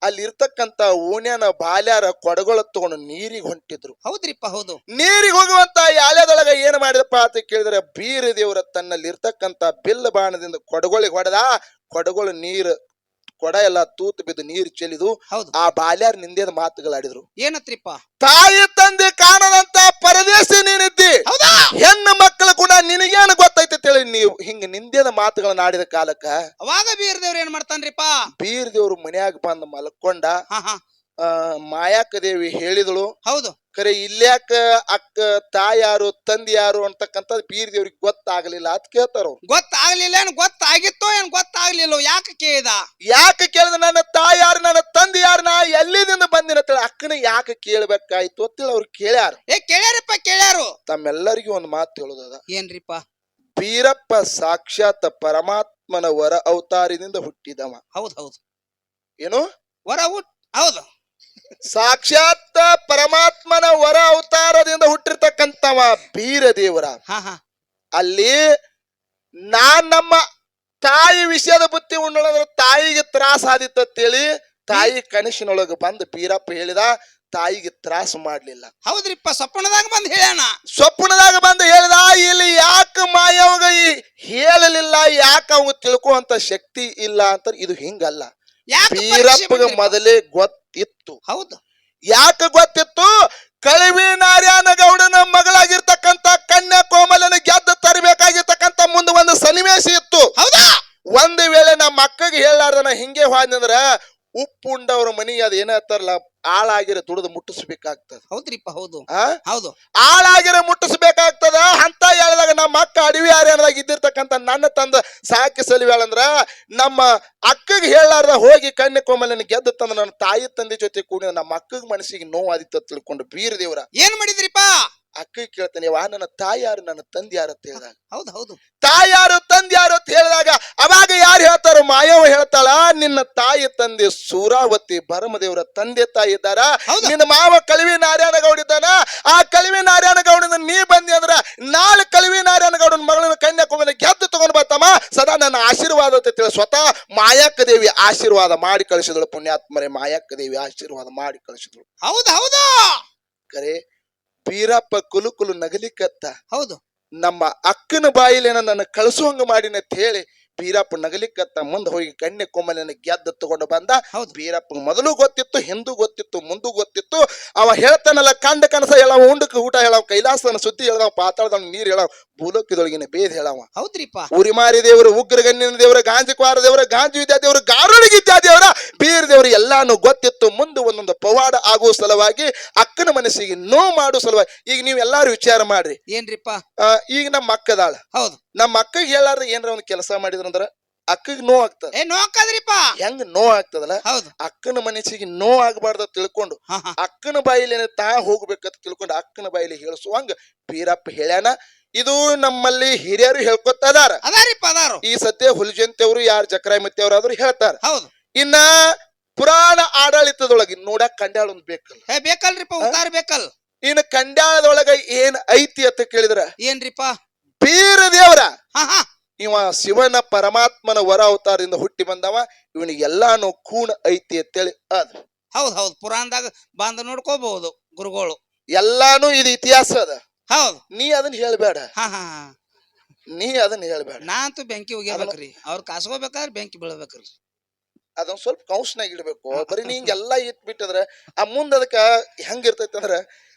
ಅಲ್ಲಿ ಇರ್ತಕ್ಕಂತ ಓಣ್ಯಾನ ಬಾಲ್ಯಾರ ಕೊಡಗಳ ತಗೊಂಡು ನೀರಿಗೆ ಹೊಂಟಿದ್ರು. ಹೌದ್ರಿಪ್ಪ ಹೌದು. ನೀರಿಗೆ ಹೋಗುವಂತ ಯಾಳ್ಯದೊಳಗ ಏನ್ ಮಾಡಿದಪ್ಪ ಅಂತ ಕೇಳಿದ್ರೆ ಬೀರ ದೇವರ ತನ್ನಲ್ಲಿ ಇರ್ತಕ್ಕಂತ ಬಿಲ್ಲ ಬಾಣದಿಂದ ಕೊಡಗಳಿಗೆ ಹೊಡೆದ. ಕೊಡಗಳು ನೀರು ಕೊಡ ಎಲ್ಲ ತೂತು ಬಿದ್ದು ನೀರು ಚೆಲ್ಲಿದು. ಆ ಬಾಲ್ಯಾರ ನಿಂದೇದ ಮಾತುಗಳಾಡಿದ್ರು. ಏನತ್ರಿಪ್ಪ? ತಾಯಿ ತಂದೆ ಕಾಣದಂತ ಪರದೇಶಿ ನೀನಿದ್ದಿ, ಹೆಣ್ಣು ಮಕ್ಕಳು ಕೂಡ ನಿನಗೇನು ಗೊತ್ತೈತೆ ಹೇಳಿ ನೀವು ಹಿಂಗ ನಿಂದೇದ ಮಾತುಗಳನ್ನ ಆಡಿದ ಕಾಲಕ್ಕ ಅವಾಗ ಬೀರ್ ದೇವ್ರ ಏನ್ ಮಾಡ್ತಾನ್ರಿಪ್ಪ? ಬೀರ್ ದೇವ್ರು ಮನ್ಯಾಗ ಬಂದು ಮಲ್ಕೊಂಡ. ಮಾಯಾಕ ದೇವಿ ಹೇಳಿದಳು, ಹೌದು ಖರೆ ಇಲ್ಯಾಕ ಅಕ್ಕ ತಾಯಾರು ತಂದಿ ಯಾರು ಅಂತಕ್ಕಂಥದ್ದು ಬೀರ್ ದೇವ್ರಿಗೆ ಗೊತ್ತಾಗ್ಲಿಲ್ಲ ಅಂತ ಕೇಳ್ತಾರ. ಗೊತ್ತಾಗ್ಲಿಲ್ಲ ಏನ್ ಗೊತ್ತಾಗಿತ್ತೋ ಏನ್ ಗೊತ್ತಾಗ್ಲಿಲ್ಲ? ಯಾಕೆ ಕೇಳಿದ? ಯಾಕೆ ಕೇಳಿದ? ನನ್ನ ತಾಯಾರು ನನ್ನ ತಂದೆ ಯಾರು, ನಾ ಎಲ್ಲಿದಿಂದ ಬಂದಿನ ಅಕ್ಕನ ಯಾಕೆ ಕೇಳ್ಬೇಕಾಯ್ತು ಅಂತೇಳಿ ಅವ್ರು ಕೇಳ್ಯಾರ. ಕೇಳ್ಯಾರಪ್ಪ ಕೇಳ್ಯಾರು. ತಮ್ಮೆಲ್ಲರಿಗೂ ಒಂದು ಮಾತು ಹೇಳುದದ. ಏನ್ರಿಪ್ಪ? ಬೀರಪ್ಪ ಸಾಕ್ಷಾತ್ ಪರಮಾತ್ಮನ ವರ ಅವತಾರದಿಂದ ಹುಟ್ಟಿದವ. ಹೌದು ಹೌದು. ಏನು ವರ? ಹೌದು, ಸಾಕ್ಷಾತ್ ಪರಮಾತ್ಮನ ವರ ಅವತಾರದಿಂದ ಹುಟ್ಟಿರ್ತಕ್ಕಂಥವ ಬೀರದೇವರ. ಅಲ್ಲಿ ನಮ್ಮ ತಾಯಿ ವಿಷಯದ ಬುತ್ತಿ ಉಂಡಂದ್ರೆ ತಾಯಿಗೆ ತ್ರಾಸ ಆದಿತ್ತಂತೇಳಿ ತಾಯಿ ಕನಸಿನೊಳಗೆ ಬಂದು ಬೀರಪ್ಪ ಹೇಳಿದ. ತಾಯಿಗೆ ತ್ರಾಸ ಮಾಡ್ಲಿಲ್ಲ. ಹೌದ್ರಿಪ್ಪ, ಸ್ವಪ್ನದಾಗ ಬಂದು ಹೇಳ್ಯಾನ. ಸ್ವಪ್ನದಾಗ ಬಂದು ಹೇಳಿದ. ಇಲ್ಲಿ ಯಾಕೆ ಮಾಯವಾಗ ಹೇಳಲಿಲ್ಲ, ಯಾಕೆ ಅವಾಗ ತಿಳ್ಕುವಂತ ಶಕ್ತಿ ಇಲ್ಲ ಅಂತ. ಇದು ಹಿಂಗಲ್ಲ, ಬೀರಪ್ಪಗೆ ಮೊದಲೇ ಗೊತ್ತಿತ್ತು. ಹೌದು. ಯಾಕೆ ಗೊತ್ತಿತ್ತು? ಕಳವಿ ನಾರಾಯಣ ಗೌಡನ ಮಗಳಾಗಿರ್ತಕ್ಕಂತ ಕನ್ಯಾಕೋಮಲನ ಗೆದ್ದು ತರಬೇಕಾಗಿರ್ತಕ್ಕಂತ ಮುಂದೆ ಒಂದು ಸನ್ನಿವೇಶ ಇತ್ತು. ಹೌದಾ? ಒಂದು ವೇಳೆ ನಮ್ಮ ಅಕ್ಕಗೆ ಹೇಳಾರ್ದನ ಹಿಂಗೆ ಹೋದ್ನಂದ್ರ ಉಪ್ಪು ಉಂಡವ್ರ ಮನಿ ಅದ ಏನತ್ತಾರಲ್ಲ, ಆಳಾಗಿರ ದುಡಿದು ಮುಟ್ಟಿಸ್ಬೇಕಾಗ್ತದ. ಹೌದ್ರಿಪ್ಪ ಹೌದು. ಹೌದು, ಆಳಾಗಿರ ಮುಟ್ಟಿಸ್ಬೇಕಾಗ್ತದ. ಅಂತ ಹೇಳಿದಾಗ ನಮ್ಮ ಅಕ್ಕ ಅಡವಿ ಆರ್ಯನದಾಗ ಇದ್ದಿರ್ತಕ್ಕಂತ ನನ್ನ ತಂದ ಸಾಕಿ ಸಲಿವ್ಯಾಳಂದ್ರ ನಮ್ಮ ಅಕ್ಕಗೆ ಹೇಳಾರ್ದ ಹೋಗಿ ಕನ್ಯಾಕೋಮಲನ ಗೆದ್ದು ತಂದ ನನ್ನ ತಾಯಿ ತಂದೆ ಜೊತೆ ಕೂಡಿದ ನಮ್ಮ ಅಕ್ಕಗ ಮನಸ್ಸಿಗೆ ನೋವು ಆದಿತ್ತ ತಿಳ್ಕೊಂಡು ಬೀರ ದೇವ್ರ ಏನ್ ಮಾಡಿದ್ರಿಪ್ಪ? ಅಕ್ಕಗೆ ಕೇಳ್ತಾನೆ, ವಾ ನನ್ನ ತಾಯಿ ಯಾರು ನನ್ನ ತಂದೆ ಯಾರು ಅಂತ ಹೇಳಿದಾಗ, ಹೌದು ಹೌದು, ತಾಯಾರು ತಂದೆ ಯಾರು ಅಂತ ಹೇಳಿದಾಗ ಅವಾಗ ಯಾರು ಹೇಳ್ತಾರ? ಮಾಯವ ಹೇಳ್ತಾಳ, ನಿನ್ನ ತಾಯಿ ತಂದೆ ಸೂರಾವತಿ ಭರಮದೇವರ ತಂದೆ ತಾಯಿ ಇದ್ದಾರ. ನಿನ್ನ ಮಾವ ಕಳವಿ ನಾರಾಯಣ ಗೌಡ ಇದ್ದಾನ. ಆ ಕಳವಿ ನಾರಾಯಣ ಗೌಡನ ನೀ ಬಂದಿ ಅಂದ್ರ ನಾಳೆ ಕಳವಿ ನಾರಾಯಣ ಗೌಡನ ಮಗಳನ್ನ ಕನ್ಯಾಕುಮಾರಿ ಗೆದ್ದು ತಗೊಂಡ್ ಬರ್ತಮ್ಮ. ಸದಾ ನನ್ನ ಆಶೀರ್ವಾದ ಅಂತ ಹೇಳಿ ಸ್ವತಃ ಮಾಯಕ್ಕ ದೇವಿ ಆಶೀರ್ವಾದ ಮಾಡಿ ಕಳಿಸಿದಳು. ಪುಣ್ಯಾತ್ಮರೇ, ಮಾಯಕ್ಕ ದೇವಿ ಆಶೀರ್ವಾದ ಮಾಡಿ ಕಳಿಸಿದಳು. ಹೌದು ಹೌದು. ಕರೆ ಬೀರಪ್ಪ ಕುಲು ಕುಲು ನಗಲಿಕತ್ತ. ಹೌದು, ನಮ್ಮ ಅಕ್ಕನ ಬಾಯಿಲೇನ ನನ್ನ ಕಳಿಸುವಂಗ ಮಾಡಿನ ಅಂತ ಹೇಳಿ ಬೀರಪ್ಪ ನಗಲಿಕತ್ತ ಮುಂದೆ ಹೋಗಿ ಕನ್ಯಾಕುಮಾರಿನ ಗೆದ್ದು ತಗೊಂಡು ಬಂದ. ಬೀರಪ್ಪ ಮೊದಲು ಗೊತ್ತಿತ್ತು, ಹಿಂದೂ ಗೊತ್ತಿತ್ತು, ಮುಂದೂ ಗೊತ್ತಿತ್ತು. ಅವ ಹೇಳ್ತಾನಲ್ಲ, ಕಂಡ ಕನಸ ಹೇಳವ, ಉಂಡಕ್ಕೆ ಊಟ ಹೇಳವ, ಕೈಲಾಸನ ಸುದ್ದಿ ಹೇಳವ, ಪಾತಾಳದ ನೀರ್ ಹೇಳವ, ಭೂಲೋಕದೊಳಗಿನ ಭೇದ ಹೇಳವ. ಹೌದ್ರಿಪ್ಪ. ಉರಿಮಾರಿ ದೇವರು, ಉಗ್ರಗಣ್ಯನ ದೇವರ, ಗಾಂಜಕ್ವಾರ ದೇವರ, ಗಾಂಜು ವಿದ್ಯಾ ದೇವರು, ಗಾರುಡಿಗಿದ್ಯಾ ದೇವರ, ಬೀರ ದೇವರು ಎಲ್ಲಾನು ಗೊತ್ತಿತ್ತು. ಮುಂದೆ ಒಂದೊಂದು ಪವಾಡ ಆಗುವ ಸಲುವಾಗಿ, ಅಕ್ಕನ ಮನಸ್ಸಿಗೆ ನೋವು ಮಾಡುವ ಸಲುವಾಗಿ. ಈಗ ನೀವ್ ಎಲ್ಲಾರು ವಿಚಾರ ಮಾಡ್ರಿ. ಏನ್ರಿಪ್ಪ? ಈಗ ನಮ್ಮ ಅಕ್ಕದಾಳ. ಹೌದು, ನಮ್ಮ ಅಕ್ಕಗೆ ಹೇಳಾರ ಏನ್ರ ಒಂದು ಕೆಲಸ ಮಾಡಿದ್ರಂದ್ರ ಅಕ್ಕಗೆ ನೋವು ಆಗ್ತದ. ಹೆಂಗ್ ನೋವು ಆಗ್ತದಲ್ಲ, ಅಕ್ಕನ ಮನಸ್ಸಿಗೆ ನೋವು ಆಗ್ಬಾರ್ದ ತಿಳ್ಕೊಂಡು ಅಕ್ಕನ ಬಾಯಿಲಿ ತಾ ಹೋಗ್ಬೇಕಂತ ತಿಳ್ಕೊಂಡು ಅಕ್ಕನ ಬಾಯಿಲಿ ಹೇಳಿಸುವಂಗ ಬೀರಪ್ಪ ಹೇಳ್ಯಾನ. ಇದು ನಮ್ಮಲ್ಲಿ ಹಿರಿಯರು ಹೇಳ್ಕೊತದಾರ. ಈ ಸದ್ಯ ಹುಲಿಜಂತಿ ಅವರು, ಯಾರು ಜಕ್ರಾಮತಿ ಅವರಾದ್ರು ಹೇಳ್ತಾರ. ಇನ್ನ ಪುರಾಣ ಆಡಳಿತದೊಳಗೆ ನೋಡಕ್ ಕಂಡ್ಯಾಳ ಒಂದ್ ಬೇಕಲ್ಲ. ಬೇಕಲ್ರಿಪ್ಪ, ಉತ್ತಾರ ಬೇಕಲ್. ಇನ್ನು ಕಂಡ್ಯಾಳದೊಳಗ ಏನ್ ಐತಿ ಅಂತ ಕೇಳಿದ್ರ ಏನ್ರಿಪ್ಪ? ಬೀರ ದೇವರ ಇವ ಶಿವನ ಪರಮಾತ್ಮನ ವರ ಅವತಾರದಿಂದ ಹುಟ್ಟಿ ಬಂದವ. ಇವನಿಗೆ ಎಲ್ಲಾನು ಕೂಣ ಐತಿ ಅಂತೇಳಿ ಅದು. ಹೌದ್ ಹೌದು, ಪುರಾಣದಾಗ ಬಂದ ನೋಡ್ಕೋಬಹುದು ಗುರುಗಳು. ಎಲ್ಲಾನು ಇದು ಇತಿಹಾಸ ಅದ. ಹೌದು, ನೀ ಅದನ್ನ ಹೇಳ್ಬೇಡ. ನೀ ಅದನ್ನ ಹೇಳ್ಬೇಡ. ನಾ ಅಂತೂ ಬೆಂಕಿ ಹೋಗ್ಯಾಬೇಕ್ರಿ. ಅವ್ರ ಕಾಸ್ಕೋಬೇಕಾದ್ರೆ ಬೆಂಕಿ ಬೀಳ್ಬೇಕ್ರಿ. ಅದೊಂದ್ ಸ್ವಲ್ಪ ಕೌನ್ಸ್ನಾಗ ಇಡ್ಬೇಕು. ಬರೀ ನೀ ಹಿಂಗೆಲ್ಲಾ ಇಟ್ ಬಿಟ್ಟದ್ರ ಆ ಮುಂದ್ ಅದಕ್ಕ ಹೆಂಗಿರ್ತೈತಿ ಅಂದ್ರ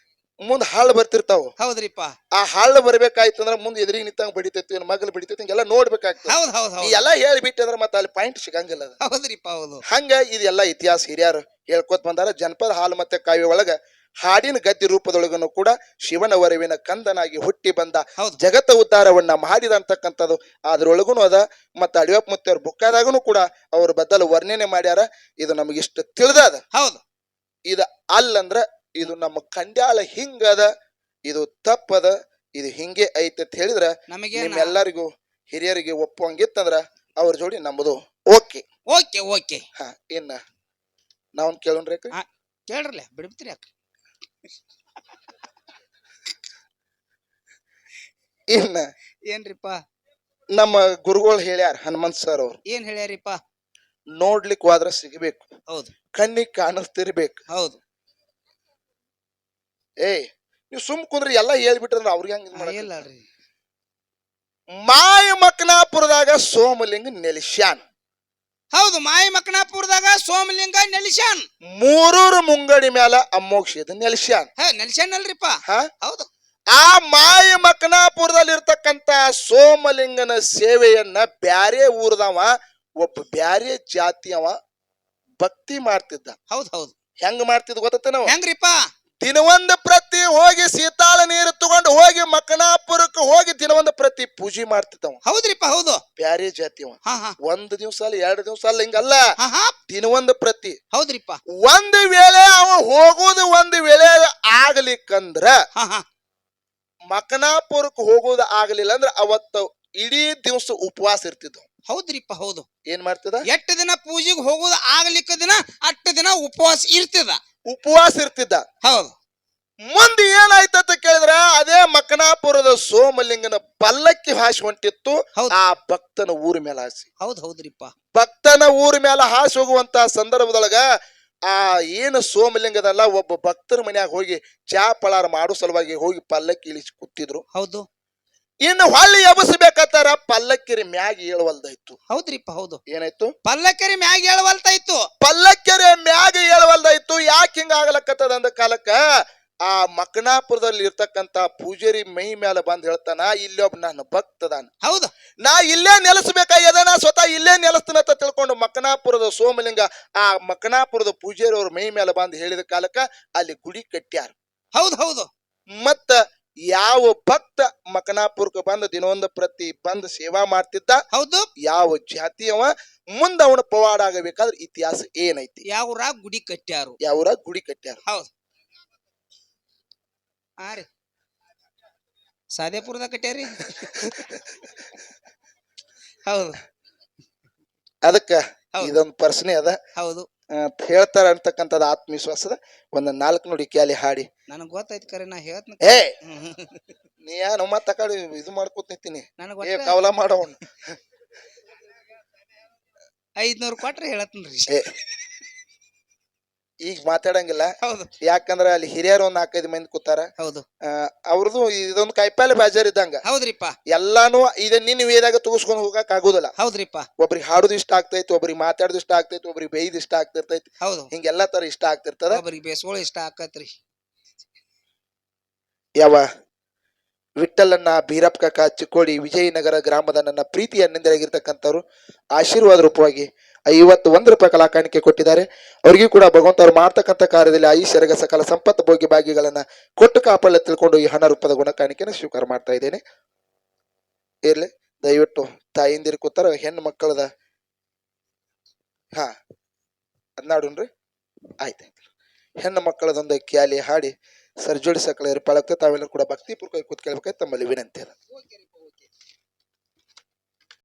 ಮುಂದ್ ಹಾಳು ಬರ್ತಿರ್ತಾವ. ಹೌದ್ರಿಪ್ಪ. ಆ ಹಾಳು ಬರ್ಬೇಕಾಯ್ತು ಅಂದ್ರ ಮುಂದ್ ಎದುರಿಗೆ ನಿಂತಂಗ ಬಡಿತೈತಿ, ಮಗಲ್ ಬಡಿತೈತಿ, ಹಿಂಗೆಲ್ಲ ನೋಡ್ಬೇಕಾಗ್ತದೆ. ಎಲ್ಲಾ ಹೇಳಿ ಬಿಟ್ಟಿದ್ರ ಮತ್ತೆ ಅಲ್ಲಿ ಪಾಯಿಂಟ್ ಸಿಗಂಗಿಲ್ಲ. ಹೌದ್ರಿಪ್ಪ ಹೌದು. ಹಂಗ ಇದೆಲ್ಲಾ ಇತಿಹಾಸ ಹಿರಿಯರು ಹೇಳ್ಕೊತ್ ಬಂದಾರ. ಜನಪದ ಹಾಲು ಮತ್ತೆ ಕಾವ್ಯ ಒಳಗ ಹಾಡಿನ ಗದ್ದಿ ರೂಪದೊಳಗನು ಕೂಡ ಶಿವನ ವರವಿನ ಕಂದನಾಗಿ ಹುಟ್ಟಿ ಬಂದ, ಜಗತ್ತ ಉದ್ಧಾರವನ್ನ ಮಾಡಿದ ಅಂತಕ್ಕಂಥದ್ದು ಅದ್ರೊಳಗುನು ಅದ. ಮತ್ತ ಅಡಿಯಪ್ಪ ಮುತ್ತೆಯವ್ರ ಬುಕ್ಕಾದಾಗನು ಕೂಡ ಅವ್ರ ಬದಲು ವರ್ಣನೆ ಮಾಡ್ಯಾರ. ಇದು ನಮಗಿಷ್ಟ ತಿಳಿದದ. ಹೌದು, ಇದು ಅಲ್ಲಂದ್ರ ಇದು ನಮ್ಮ ಕಂಡ್ಯಾಳ ಹಿಂಗದ, ಇದು ತಪ್ಪದ, ಇದು ಹಿಂಗೆ ಐತೆ ಅಂತ ಹೇಳಿದ್ರ ನಿಮ್ಮೆಲ್ಲರಿಗೂ ಹಿರಿಯರಿಗೆ ಒಪ್ಪುವಂಗಿತ್ತಂದ್ರ ಅವ್ರ ಜೋಡಿ ನಮ್ಮದು ಓಕೆ. Okay okay. ಇನ್ನ ನಾವ್ ಕೇಳೋಣ್ರಿ. ಕೇಳ್ರಲ್ಲ, ಬಿಡ್ಬಿಡ್ತೀರಿ ಯಾಕೆ? ಇನ್ನ ಏನ್ರಿಪ್ಪ? ನಮ್ಮ ಗುರುಗಳು ಹೇಳ್ಯಾರ, ಹನುಮಂತ್ ಸರ್ ಅವ್ರು ಏನ್ ಹೇಳ್ಯಾರಿಪ್ಪ? ನೋಡ್ಲಿಕ್ಕೆ ಹೋದ್ರ ಸಿಗಬೇಕು, ಹೌದು ಕಣ್ಣಿಗೆ ಕಾಣಿಸ್ತಿರ್ಬೇಕು. ಹೌದು ಏಯ್ ನೀವು ಸುಮ್ ಕುಂದ್ರಿ ಎಲ್ಲಾ ಹೇಳ್ಬಿಟ್ರಂದ್ರ ಅವ್ರಿಗೆ ಹಂಗ ಇಲ್ಲ ರೀ ಮಾಯ ಮಕನಾಪುರದಾಗ ಸೋಮಲಿಂಗ ನೆಲೆಸ್ಯಾನ್. ಹೌದು ಮಾಯಿ ಮಕನಾಪುರದಾಗ ಸೋಮಲಿಂಗ ನೆಲೆಸ್ಯಾನ್. ಮೂರೂರು ಮುಂಗಡಿ ಮ್ಯಾಲ ಅಮೋಕ್ಷದ ನೆಲೆಸ್ಯಾನ್. ನೆಲೆಸ್ಯಾನ್ ಅಲ್ರಿಪ್ಪ. ಹಾ ಹೌದು ಆ ಮಾಯ ಮಕನಾಪುರದಲ್ಲಿ ಇರ್ತಕ್ಕಂತ ಸೋಮಲಿಂಗನ ಸೇವೆಯನ್ನ ಬ್ಯಾರೆ ಊರದವ ಒಬ್ಬ ಬ್ಯಾರೆ ಜಾತಿಯವ ಭಕ್ತಿ ಮಾಡ್ತಿದ್ದ. ಹೌದು ಹೌದು ಹೆಂಗ್ ಮಾಡ್ತಿದ್ ಗೊತ್ತೇನವ? ಹೆಂಗ್ರಿಪ್ಪ? ದಿನವೊಂದು ಪ್ರತಿ ಹೋಗಿ ಸೀತಾಳ ನೀರು ತಗೊಂಡು ಹೋಗಿ ಮಕನಾಪುರಕ್ಕೆ ಹೋಗಿ ದಿನವೊಂದು ಪ್ರತಿ ಪೂಜೆ ಮಾಡ್ತಿದ್ದವ. ಹೌದ್ರಿಪ್ಪ ಹೌದು ಬ್ಯಾರೆ ಜಾತಿಯವ. ಹಾ ಹಾ ಒಂದ್ ದಿವ್ಸ ಅಲ್ಲ 2 ದಿವ್ಸ ಅಲ್ಲ ಹಿಂಗಲ್ಲ, ಹಾ ಹಾ ದಿನವೊಂದು ಪ್ರತಿ. ಹೌದ್ರಿಪ್ಪ. ಒಂದು ವೇಳೆ ಅವ ಹೋಗುದು ಒಂದು ವೇಳೆ ಆಗ್ಲಿಕ್ಕಂದ್ರ ಹಾ ಹಾ ಮಕನಾಪುರಕ್ಕೆ ಹೋಗೋದು ಆಗ್ಲಿಲ್ಲ ಅಂದ್ರ ಅವತ್ತ ಇಡೀ ದಿವ್ಸ ಉಪವಾಸ ಇರ್ತಿದ್ವು. ಹೌದ್ರಿಪ್ಪ ಹೌದು. ಏನ್ ಮಾಡ್ತಿದ? 8 ದಿನ ಪೂಜೆಗೆ ಹೋಗುದು ಆಗ್ಲಿಕ್ಕ ದಿನ 8 ದಿನ ಉಪವಾಸ ಇರ್ತಿದ. ಉಪವಾಸ ಇರ್ತಿದ್ದ. ಹೌದು. ಮುಂದೆ ಏನಾಯ್ತಂತ ಕೇಳಿದ್ರ ಅದೇ ಮಕನಾಪುರದ ಸೋಮಲಿಂಗನ ಪಲ್ಲಕ್ಕಿ ಹಾಸಿ ಹೊಂಟಿತ್ತು. ಹೌದು. ಆ ಭಕ್ತನ ಊರ ಮೇಲೆ ಹಾಸಿ. ಹೌದ್ ಹೌದ್ರಿಪ್ಪ. ಭಕ್ತನ ಊರ ಮೇಲೆ ಹಾಸಿ ಹೋಗುವಂತ ಸಂದರ್ಭದೊಳಗ ಆ ಏನು ಸೋಮಲಿಂಗದಲ್ಲ ಒಬ್ಬ ಭಕ್ತರ ಮನ್ಯಾಗ ಹೋಗಿ ಚಾ ಪಳಾರ ಮಾಡೋ ಸಲುವಾಗಿ ಹೋಗಿ ಪಲ್ಲಕ್ಕಿ ಇಳಿಸಿ ಕೂತಿದ್ರು. ಹೌದು. ಇನ್ನು ಹೊಳ್ಳಿ ಎಬಸಬೇಕತ್ತಾರ ಪಲ್ಲಕ್ಕಿರಿ ಮ್ಯಾಗ ಏಳವಲ್ದಾಯ್ತು. ಹೌದ್ರಿಪ್ಪ ಹೌದು. ಏನಾಯ್ತು? ಪಲ್ಲಕ್ಕರಿ ಮ್ಯಾಗ ಏಳವಲ್ತಾಯ್ತು. ಪಲ್ಲಕ್ಕಿರಿ ಮ್ಯಾಗ ಏಳವಲ್ದಾಯ್ತು. ಯಾಕೆ ಹಿಂಗ ಆಗ್ಲಕತ್ತದ ಅಂದ ಕಾಲಕ್ಕ ಆ ಮಕನಾಪುರದಲ್ಲಿ ಇರ್ತಕ್ಕಂತ ಪೂಜಾರಿ ಮೈ ಮೇಲೆ ಬಂದ್ ಹೇಳ್ತಾನ, ಇಲ್ಲೊಬ್ಬ ನನ್ನ ಭಕ್ತದಾನ, ಹೌದು ನಾ ಇಲ್ಲೇ ನೆಲೆಸಬೇಕಾಗ್ಯದ, ನಾ ಸ್ವತಃ ಇಲ್ಲೇ ನೆಲೆಸ್ತನಂತ ತಿಳ್ಕೊಂಡು ಮಕನಾಪುರದ ಸೋಮಲಿಂಗ ಆ ಮಕನಾಪುರದ ಪೂಜಾರಿ ಅವ್ರ ಮೈ ಮೇಲೆ ಬಂದ್ ಹೇಳಿದ ಕಾಲಕ್ಕ ಅಲ್ಲಿ ಗುಡಿ ಕಟ್ಟ್ಯಾರ. ಹೌದು ಹೌದು. ಮತ್ತ ಯಾವ ಭಕ್ತ ಮಕನಾಪುರಕ್ಕೆ ಬಂದ ದಿನವೊಂದು ಪ್ರತಿ ಬಂದ್ ಸೇವಾ ಮಾಡ್ತಿದ್ದ, ಹೌದು, ಯಾವ ಜಾತಿಯವ ಮುಂದ ಅವನ ಪವಾಡ ಆಗಬೇಕಾದ್ರೆ ಇತಿಹಾಸ ಏನೈತಿ? ಯಾವ್ರಾಗ ಗುಡಿ ಕಟ್ಟ್ಯಾರು, ಯಾವ್ರಾಗ ಗುಡಿ ಕಟ್ಟ್ಯಾರ. ಹೌದು. ಹಾ ರೀ ಸಾದೇಪುರದಾಗ ಕಟ್ಟ್ಯಾರಿ. ಹೌದು. ಅದಕ್ಕ ಇದೊಂದು ಪ್ರಶ್ನೆ ಅದ. ಹೌದು. ಹೇಳ್ತಾರ ಅಂತಕ್ಕಂಥದ್ದು ಆತ್ಮವಿಶ್ವಾಸದ ಒಂದು 4 ನುಡಿ ಕ್ಯಾಲಿ ಹಾಡಿ. ನನಗ್ ಗೊತ್ತಾಯ್ತು ಕರೆ ನಾ ಹೇಳ್ತೀನಿ. ಏ ನೀ ಏನು ಮತ್ತ ಕಡೆ ಇದು ಮಾಡ್ಕೊತ ನಿಂತೀನಿ. ಏ ಕವಲ ಮಾಡೋಣ 500 ಕೊಟ್ರೆ ಹೇಳತ್ನ್ರಿ. ಈಗ ಮಾತಾಡಂಗಿಲ್ಲ. ಹೌದು. ಯಾಕಂದ್ರ ಅಲ್ಲಿ ಹಿರಿಯರು 4-5 ಮಂದಿ ಕೂತಾರ. ಹೌದು. ಅವ್ರದ್ದು ಇದೊಂದು ಕೈಪಾಲೆ ಬಾಜಾರ್ ಇದ್ದಂಗ. ಹೌದ್ರಿಪ್ಪ. ಎಲ್ಲಾನು ಇದ ನಿನ್ನ ವೇದಾಗ ತೂಸ್ಕೊಂಡು ಹೋಗಕ್ ಆಗುದಿಲ್ಲ. ಹೌದ್ರಿಪ್ಪ. ಒಬ್ರಿಗೆ ಹಾಡುದು ಇಷ್ಟ ಆಗ್ತೈತಿ, ಒಬ್ರಿಗೆ ಮಾತಾಡುದು ಇಷ್ಟ ಆಗ್ತೈತಿ, ಒಬ್ರಿಗೆ ಬೈದ್ ಇಷ್ಟ ಆಗ್ತಿರ್ತೈತಿ. ಹೌದು. ಹಿಂಗೆಲ್ಲಾ ತರ ಇಷ್ಟ ಆಗ್ತಿರ್ತದ. ಒಬ್ರಿಗೆ ಬೇಸ್ಗಳು ಇಷ್ಟ ಆಕತ್ರಿ. ಯಾವ ವಿಠಲನ್ನ ಬೀರಪ್ಪ ಕಾಕ ಚಿಕ್ಕೋಡಿ ವಿಜಯನಗರ ಗ್ರಾಮದ ನನ್ನ ಪ್ರೀತಿಯ ನಿಂದರಾಗಿರ್ತಕ್ಕಂಥವ್ರು ಆಶೀರ್ವಾದ ರೂಪವಾಗಿ 51 ರೂಪಾಯಿ ಕಲಾ ಕಾಣಿಕೆ ಕೊಟ್ಟಿದ್ದಾರೆ. ಅವ್ರಿಗೂ ಕೂಡ ಭಗವಂತವ್ರು ಮಾಡ್ತಕ್ಕಂಥ ಕಾರ್ಯದಲ್ಲಿ ಐಶ್ವರ್ಯ ಸಕಲ ಸಂಪತ್ತು ಭೋಗ್ಯ ಭಾಗ್ಯಗಳನ್ನ ಕೊಟ್ಟು ಕಾಪಾಡಲು ತಿಳ್ಕೊಂಡು ಈ ಹಣ ರೂಪದ ಗುಣ ಕಾಣಿಕೆನ ಸ್ವೀಕಾರ ಮಾಡ್ತಾ ಇದ್ದೇನೆ. ಇರ್ಲಿ, ದಯವಿಟ್ಟು ತಾಯಿಂದಿರು ಕೂತಾರ ಹೆಣ್ಣು ಮಕ್ಕಳದ ಅದ್ನಾಡುನ್ರಿ. ಆಯ್ತಾಯ್ತು. ಹೆಣ್ಣು ಮಕ್ಕಳದೊಂದು ಕ್ಯಾಲಿ ಹಾಡಿ ಸರ್ಜೋಡಿ ಸಕಲ ಏರ್ಪಾಳಕ್ಕೆ ತಾವೆಲ್ಲರೂ ಕೂಡ ಭಕ್ತಿಪೂರ್ವಕವಾಗಿ ಕೂತ್ ಕೇಳ್ಬೇಕಾಯ್ತು ತಮ್ಮಲ್ಲಿ ವಿನಂತಿ ಅದ.